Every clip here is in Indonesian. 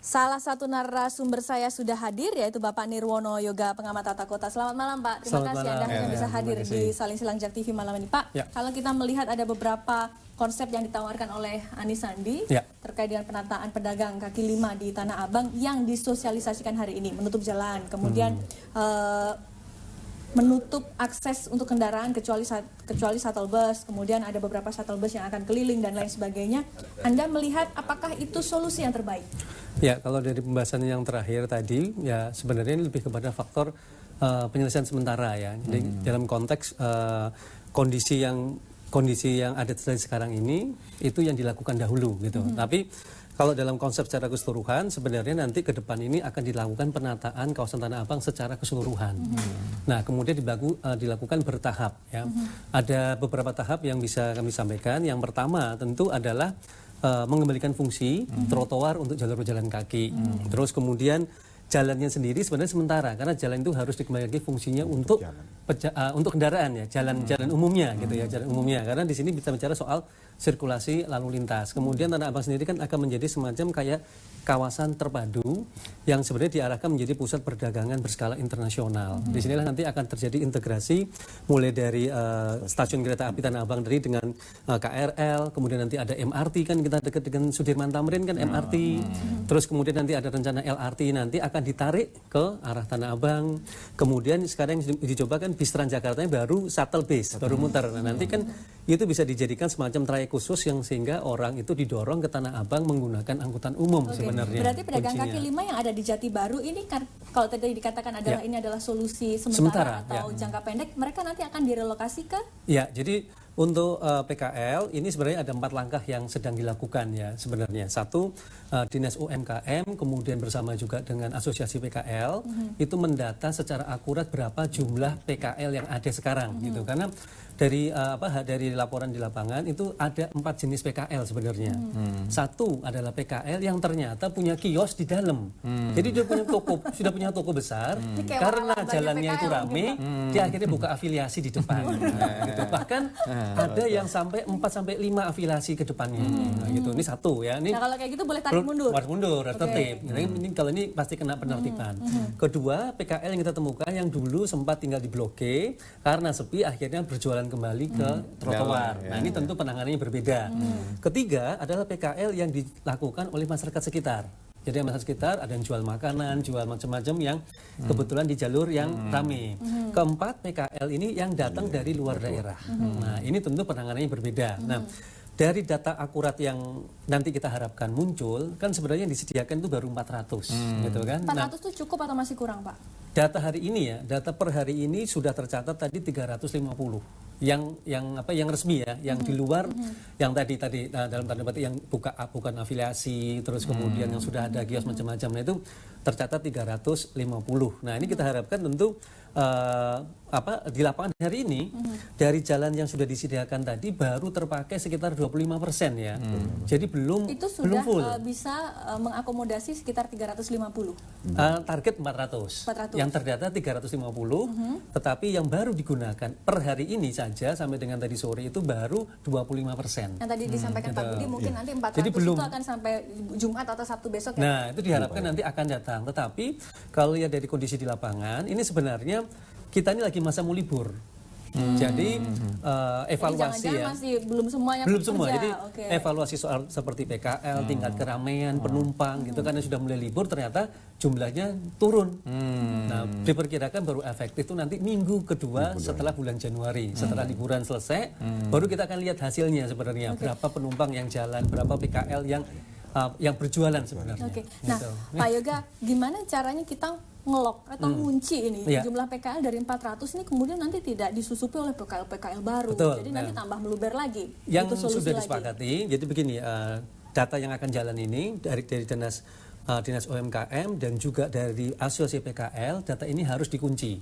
Salah satu narasumber saya sudah hadir, yaitu Bapak Nirwono Yoga, pengamat tata kota. Selamat malam Pak, terima kasih Anda hanya bisa hadir di Saling Silang Jak TV malam ini Pak. Kalau kita melihat ada beberapa konsep yang ditawarkan oleh Anies Sandi terkait dengan penataan pedagang kaki lima di Tanah Abang yang disosialisasikan hari ini, menutup jalan, kemudian menutup akses untuk kendaraan kecuali shuttle bus, kemudian ada beberapa shuttle bus yang akan keliling dan lain sebagainya. Anda melihat apakah itu solusi yang terbaik? Ya, kalau dari pembahasan yang terakhir tadi, ya sebenarnya ini lebih kepada faktor penyelesaian sementara ya. Jadi dalam konteks kondisi yang ada sekarang ini itu yang dilakukan dahulu gitu. Tapi kalau dalam konsep secara keseluruhan, sebenarnya nanti ke depan ini akan dilakukan penataan kawasan Tanah Abang secara keseluruhan. Nah, kemudian dilakukan bertahap. Ya. Ada beberapa tahap yang bisa kami sampaikan. Yang pertama tentu adalah mengembalikan fungsi trotoar untuk jalur pejalan kaki. Terus kemudian jalannya sendiri sebenarnya sementara, karena jalan itu harus dikembalikan fungsinya untuk kendaraan ya, jalan umumnya gitu ya, jalan umumnya. Karena di sini bisa bicara soal sirkulasi lalu lintas. Kemudian Tanah Abang sendiri kan akan menjadi semacam kayak kawasan terpadu yang sebenarnya diarahkan menjadi pusat perdagangan berskala internasional. Di sinilah nanti akan terjadi integrasi mulai dari stasiun kereta api Tanah Abang tadi dengan KRL, kemudian nanti ada MRT, kan kita dekat dengan Sudirman Tamrin kan MRT. Terus kemudian nanti ada rencana LRT, nanti akan ditarik ke arah Tanah Abang. Kemudian sekarang yang dicoba kan bis Transjakartanya baru shuttle base, baru muter. Nah, nanti kan itu bisa dijadikan semacam trayek khusus yang sehingga orang itu didorong ke Tanah Abang menggunakan angkutan umum sebenarnya. Berarti pedagang kaki lima yang ada di Jati Baru ini kan kalau tadi dikatakan adalah ini adalah solusi sementara atau jangka pendek, mereka nanti akan direlokasi ke? Ya, jadi untuk PKL ini sebenarnya ada 4 langkah yang sedang dilakukan ya sebenarnya. Satu, Dinas UMKM kemudian bersama juga dengan Asosiasi PKL itu mendata secara akurat berapa jumlah PKL yang ada sekarang gitu. Karena dari laporan di lapangan itu ada 4 jenis PKL sebenarnya. Satu adalah PKL yang ternyata punya kios di dalam. Jadi dia punya toko, sudah punya toko besar, karena jalannya itu rame, dia akhirnya buka afiliasi di depan. Gitu. Bahkan ada yang sampai 4 sampai 5 afiliasi ke depannya. Nah, gitu. Ini satu ya. Ini, nah, kalau kayak gitu boleh tarik mundur. Harus mundur, harus tertib. Ini kalau ini pasti kena penertiban. Kedua, PKL yang kita temukan yang dulu sempat tinggal di Blok G karena sepi akhirnya berjualan kembali ke trotoar. Nah, ini tentu penanganannya berbeda. Ketiga adalah PKL yang dilakukan oleh masyarakat sekitar. Jadi masyarakat sekitar ada yang jual makanan, jual macam-macam yang kebetulan di jalur yang ramai. Keempat, PKL ini yang datang dari luar daerah. Nah, ini tentu penanganannya berbeda. Nah, dari data akurat yang nanti kita harapkan muncul, kan sebenarnya yang disediakan itu baru 400, gitu kan? 400 itu cukup atau masih kurang, Pak? Data hari ini ya, data per hari ini sudah tercatat tadi 350. Yang resmi ya, yang di luar yang tadi dalam tanda petik yang bukan afiliasi, terus kemudian yang sudah ada kios macam-macam, nah itu tercatat 350. Nah, ini kita harapkan tentu di lapangan hari ini dari jalan yang sudah disediakan tadi baru terpakai sekitar 25% ya. Jadi belum full. Bisa mengakomodasi sekitar 350. Target 400. Yang terdata 350, tetapi yang baru digunakan per hari ini saja sampai dengan tadi sore itu baru 25%. Yang tadi disampaikan Pak Budi mungkin nanti 400 jadi itu akan sampai Jumat atau Sabtu besok ya. Nah, itu diharapkan nanti akan datang. Tetapi kalau lihat dari kondisi di lapangan, ini sebenarnya kita ini lagi masa mau libur. Jadi evaluasi ya. Masih belum semuanya belum semua. Jadi evaluasi soal seperti PKL, tingkat keramaian, penumpang gitu, karena sudah mulai libur ternyata jumlahnya turun. Nah, diperkirakan baru efektif itu nanti minggu kedua setelah bulan Januari, setelah liburan selesai, baru kita akan lihat hasilnya sebenarnya berapa penumpang yang jalan, berapa PKL yang berjualan sebenarnya. Nah, gitu. Pak Yoga, gimana caranya kita ngelok atau ngunci ini jumlah PKL dari 400 ini kemudian nanti tidak disusupi oleh PKL baru. Jadi nanti tambah meluber lagi. Yang sudah disepakati, jadi begini, data yang akan jalan ini dari Dinas UMKM dan juga dari Asosiasi PKL, data ini harus dikunci.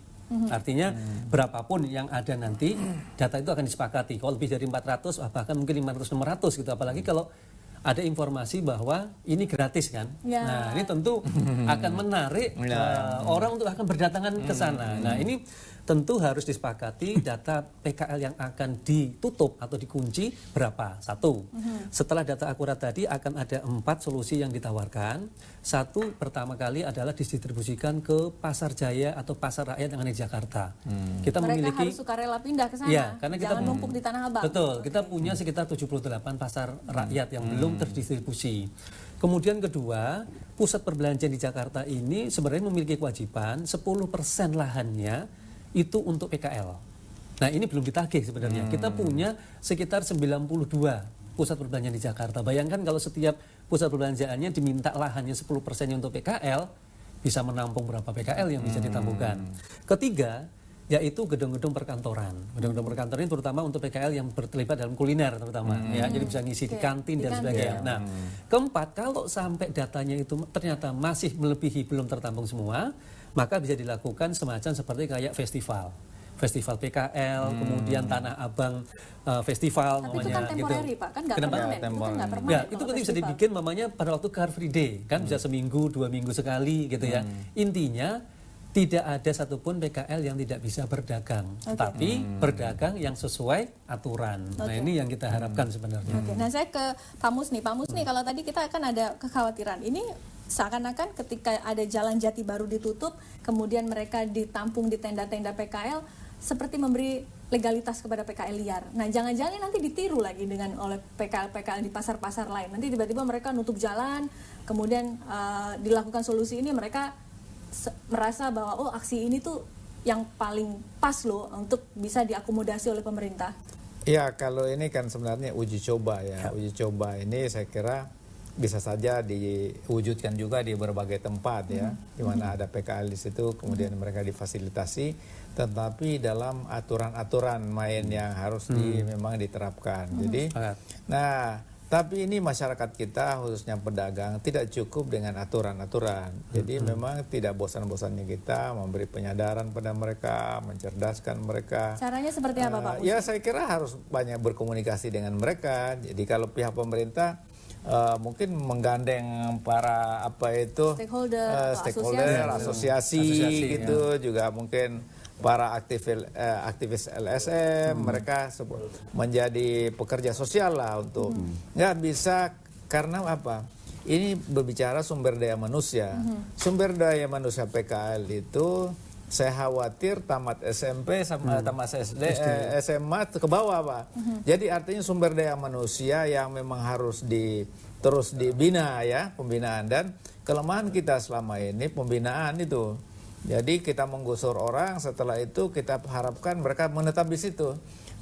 Artinya berapapun yang ada nanti, data itu akan disepakati. Kalau lebih dari 400, bahkan mungkin 500-600 gitu, apalagi kalau ada informasi bahwa ini gratis kan. Nah, ini tentu akan menarik orang untuk akan berdatangan ke sana. Nah, ini tentu harus disepakati data PKL yang akan ditutup atau dikunci berapa. Satu, setelah data akurat tadi akan ada 4 solusi yang ditawarkan. Satu, pertama kali adalah didistribusikan ke pasar jaya atau pasar rakyat yang ada di Jakarta. Kita mereka memiliki, harus sukarela pindah ke sana, ya, karena kita jangan numpuk di Tanah Abang. Betul, kita punya sekitar 78 pasar rakyat yang belum terdistribusi. Kemudian kedua, pusat perbelanjaan di Jakarta ini sebenarnya memiliki kewajiban 10% lahannya itu untuk PKL. Nah, ini belum ditagih sebenarnya. Kita punya sekitar 92 pusat perbelanjaan di Jakarta. Bayangkan kalau setiap pusat perbelanjaannya diminta lahannya 10% untuk PKL, bisa menampung berapa PKL yang bisa ditampungkan. Ketiga, yaitu gedung-gedung perkantoran. Gedung-gedung perkantoran ini terutama untuk PKL yang terlibat dalam kuliner terutama. Ya, jadi bisa ngisi di kantin dan sebagainya. Nah, keempat, kalau sampai datanya itu ternyata masih melebihi, belum tertampung semua, maka bisa dilakukan semacam seperti kayak festival PKL, kemudian Tanah Abang Festival. Tapi itu kan temporary, Pak, kan nggak permanen. Itu kan nggak permanen. Ya, itu penting bisa dibikin mamanya pada waktu Car Free Day, kan bisa seminggu, 2 minggu sekali gitu ya. Intinya tidak ada satupun PKL yang tidak bisa berdagang, tapi berdagang yang sesuai aturan. Nah, ini yang kita harapkan sebenarnya. Nah, saya ke Pak Musni. Pak Musni, kalau tadi kita kan ada kekhawatiran ini seakan-akan ketika ada jalan jati baru ditutup, kemudian mereka ditampung di tenda-tenda PKL, seperti memberi legalitas kepada PKL liar. Nah, jangan-jangan nanti ditiru lagi oleh PKL di pasar-pasar lain. Nanti tiba-tiba mereka nutup jalan, kemudian dilakukan solusi ini, mereka merasa bahwa oh, aksi ini tuh yang paling pas loh untuk bisa diakomodasi oleh pemerintah. Ya, kalau ini kan sebenarnya uji coba ya. Uji coba ini saya kira bisa saja diwujudkan juga di berbagai tempat ya, di mana ada PKL di situ, kemudian mereka difasilitasi, tetapi dalam aturan-aturan main yang harus memang diterapkan. Jadi, nah, tapi ini masyarakat kita khususnya pedagang tidak cukup dengan aturan-aturan. Jadi memang tidak bosan-bosannya kita memberi penyadaran pada mereka, mencerdaskan mereka. Caranya seperti apa, Pak? Ya, saya kira harus banyak berkomunikasi dengan mereka. Jadi kalau pihak pemerintah mungkin menggandeng para stakeholder, asosiasi gitu, juga mungkin para aktivis LSM, mereka menjadi pekerja sosial lah untuk nggak bisa, karena apa? Ini berbicara sumber daya manusia. Sumber daya manusia PKL itu saya khawatir tamat SMP sama tamat SD, SMA ke bawah, Pak. Jadi artinya sumber daya manusia yang memang harus terus dibina ya, pembinaan. Dan kelemahan kita selama ini pembinaan itu. Jadi kita menggusur orang, setelah itu kita harapkan mereka menetap di situ.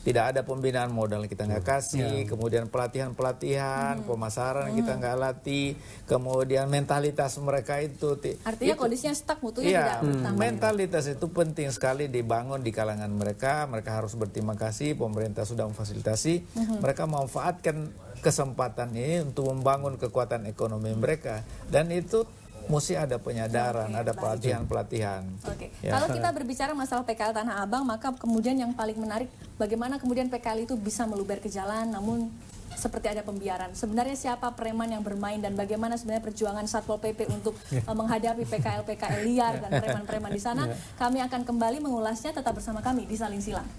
Tidak ada pembinaan modal kita nggak kasih, kemudian pelatihan, pemasaran kita nggak latih, kemudian mentalitas mereka itu. Artinya kondisinya stuck, mutunya tidak bertambah. Mentalitas itu penting sekali dibangun di kalangan mereka. Mereka harus berterima kasih, pemerintah sudah memfasilitasi. Mereka memanfaatkan kesempatan ini untuk membangun kekuatan ekonomi mereka. Dan itu mesti ada penyadaran, ada pelatihan-pelatihan. Ya. Kalau kita berbicara masalah PKL Tanah Abang, maka kemudian yang paling menarik bagaimana kemudian PKL itu bisa meluber ke jalan, namun seperti ada pembiaran. Sebenarnya siapa preman yang bermain dan bagaimana sebenarnya perjuangan Satpol PP untuk menghadapi PKL liar dan preman-preman di sana? Kami akan kembali mengulasnya, tetap bersama kami di Saling Silang.